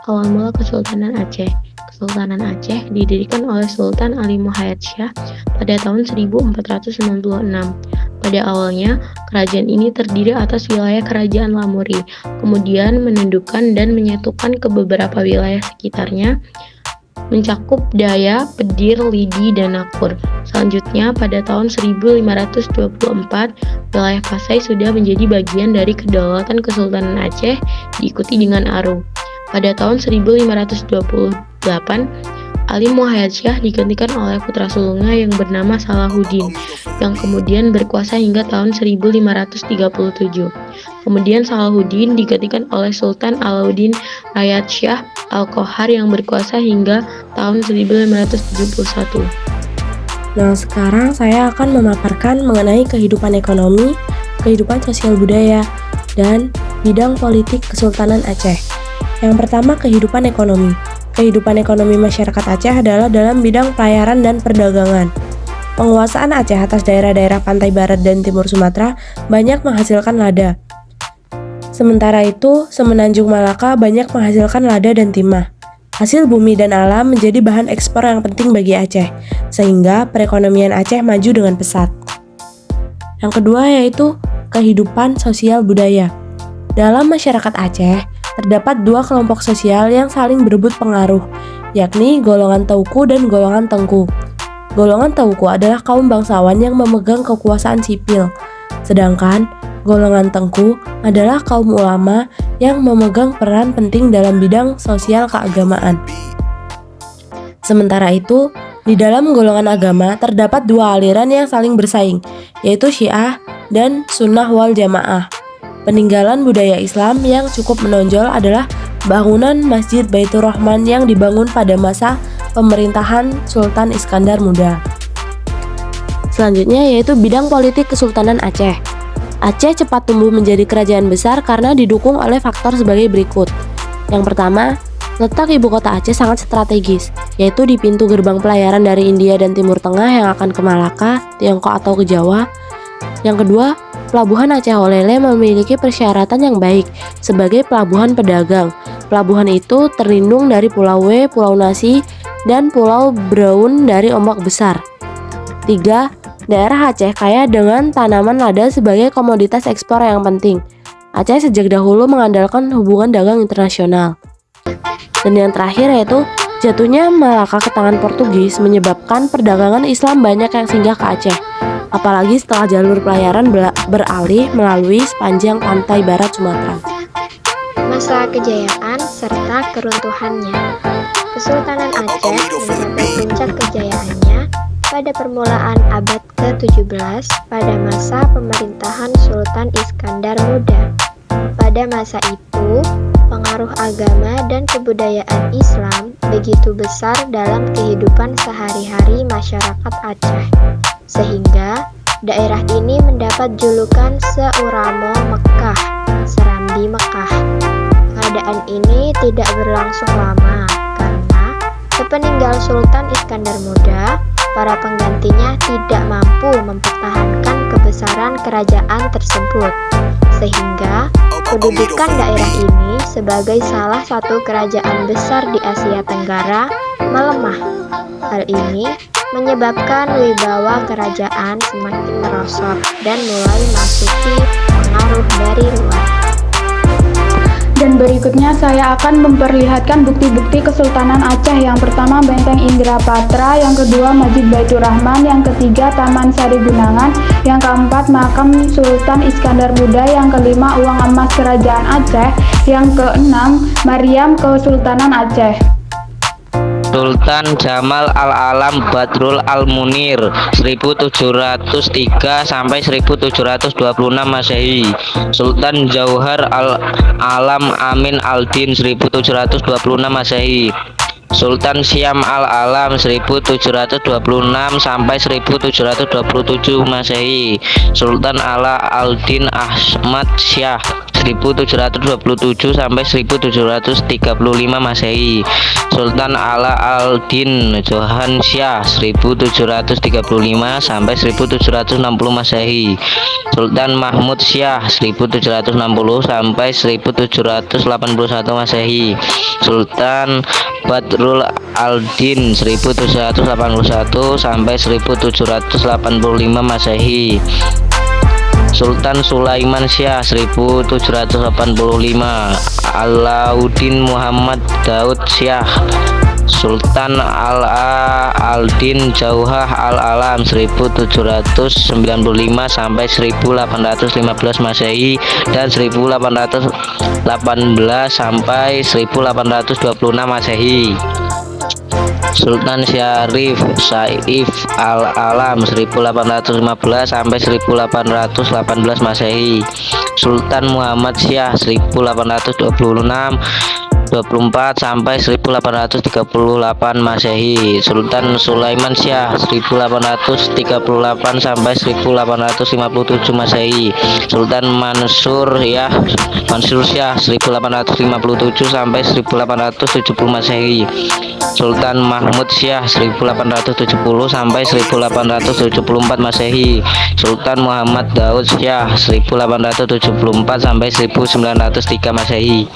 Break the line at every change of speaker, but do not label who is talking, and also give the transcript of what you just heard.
Awal mula Kesultanan Aceh. Kesultanan Aceh didirikan oleh Sultan Ali Muhayyad Shah pada tahun 1496. Pada awalnya, kerajaan ini terdiri atas wilayah Kerajaan Lamuri, kemudian menundukkan dan menyatukan ke beberapa wilayah sekitarnya, mencakup Daya, Pedir, Lidi, dan Nakur. Selanjutnya, pada tahun 1524, wilayah Pasai sudah menjadi bagian dari kedaulatan Kesultanan Aceh, diikuti dengan Aru. Pada tahun 1528, Ali Muhayyad Shah digantikan oleh putra sulungnya yang bernama Salahuddin, yang kemudian berkuasa hingga tahun 1537. Kemudian Salahuddin digantikan oleh Sultan Alauddin Rayad Shah Al-Qohar yang berkuasa hingga tahun 1571.
Nah, sekarang saya akan memaparkan mengenai kehidupan ekonomi, kehidupan sosial budaya, dan bidang politik Kesultanan Aceh. Yang pertama, kehidupan ekonomi. Kehidupan ekonomi masyarakat Aceh adalah dalam bidang pelayaran dan perdagangan. Penguasaan Aceh atas daerah-daerah pantai barat dan timur Sumatera banyak menghasilkan lada. Sementara itu, Semenanjung Malaka banyak menghasilkan lada dan timah. Hasil bumi dan alam menjadi bahan ekspor yang penting bagi Aceh, sehingga perekonomian Aceh maju dengan pesat. Yang kedua yaitu kehidupan sosial budaya. Dalam masyarakat Aceh, terdapat dua kelompok sosial yang saling berebut pengaruh, yakni golongan Teuku dan golongan Tengku. Golongan Teuku adalah kaum bangsawan yang memegang kekuasaan sipil, sedangkan golongan Tengku adalah kaum ulama yang memegang peran penting dalam bidang sosial keagamaan. Sementara itu, di dalam golongan agama terdapat dua aliran yang saling bersaing, yaitu Syiah dan Sunnah wal Jamaah. Peninggalan budaya Islam yang cukup menonjol adalah bangunan Masjid Baitur Rahman yang dibangun pada masa pemerintahan Sultan Iskandar Muda. Selanjutnya yaitu bidang politik Kesultanan Aceh. Aceh cepat tumbuh menjadi kerajaan besar karena didukung oleh faktor sebagai berikut. Yang pertama, letak ibu kota Aceh sangat strategis, yaitu di pintu gerbang pelayaran dari India dan Timur Tengah yang akan ke Malaka, Tiongkok atau ke Jawa. Yang kedua, Pelabuhan Aceh Holele memiliki persyaratan yang baik sebagai pelabuhan pedagang. Pelabuhan itu terlindung dari Pulau W, Pulau Nasi, dan Pulau Braun dari ombak besar. 3. Daerah Aceh kaya dengan tanaman lada sebagai komoditas ekspor yang penting. Aceh sejak dahulu mengandalkan hubungan dagang internasional. Dan yang terakhir yaitu jatuhnya Malaka ke tangan Portugis menyebabkan perdagangan Islam banyak yang singgah ke Aceh. Apalagi setelah jalur pelayaran beralih melalui sepanjang pantai barat Sumatera.
Masa kejayaan serta keruntuhannya. Kesultanan Aceh mencapai puncak kejayaannya pada permulaan abad ke-17 pada masa pemerintahan Sultan Iskandar Muda. Pada masa itu, pengaruh agama dan kebudayaan Islam begitu besar dalam kehidupan sehari-hari masyarakat Aceh, sehingga daerah ini mendapat julukan Seuramo Mekah, Serambi Mekah. Keadaan ini tidak berlangsung lama karena sepeninggal Sultan Iskandar Muda, para penggantinya tidak mampu mempertahankan kebesaran kerajaan tersebut, sehingga kedudukan daerah ini sebagai salah satu kerajaan besar di Asia Tenggara melemah. Hal ini menyebabkan wibawa kerajaan semakin merosot dan mulai masuki pengaruh dari luar.
Dan berikutnya saya akan memperlihatkan bukti-bukti Kesultanan Aceh. Yang pertama Benteng Indrapatra, yang kedua Masjid Baitur Rahman, yang ketiga Taman Sari Gunangan, yang keempat Makam Sultan Iskandar Muda, yang kelima Uang Emas Kerajaan Aceh, yang keenam Mariam Kesultanan Aceh.
Sultan Jamal Al-Alam Badrul Al-Munir 1703 sampai 1726 Masehi. Sultan Jauhar Al-Alam Amin Al-Din 1726 Masehi. Sultan Syam Al-Alam 1726 sampai 1727 Masehi. Sultan Ala Al-Din Ahmad Syah 1727 sampai 1735 Masehi. Sultan Ala al-Din Johan Syah 1735 sampai 1760 Masehi. Sultan Mahmud Syah 1760 sampai 1781 Masehi. Sultan Badrul al-Din 1781 sampai 1785 Masehi. Sultan Sulaiman Syah 1785. Alauddin Muhammad Daud Syah. Sultan al-Din Jauhar al-Alam 1795 sampai 1815 Masehi dan 1818 sampai 1826 Masehi. Sultan Syarif Saif al-Alam 1815 sampai 1818 Masehi. Sultan Muhammad Syah 1824 sampai 1838 Masehi. Sultan Sulaiman Syah 1838 sampai 1857 Masehi. Sultan Mansur Syah 1857 sampai 1870 Masehi. Sultan Mahmud Syah 1870 sampai 1874 Masehi. Sultan Muhammad Daud Syah 1874 sampai 1903 Masehi.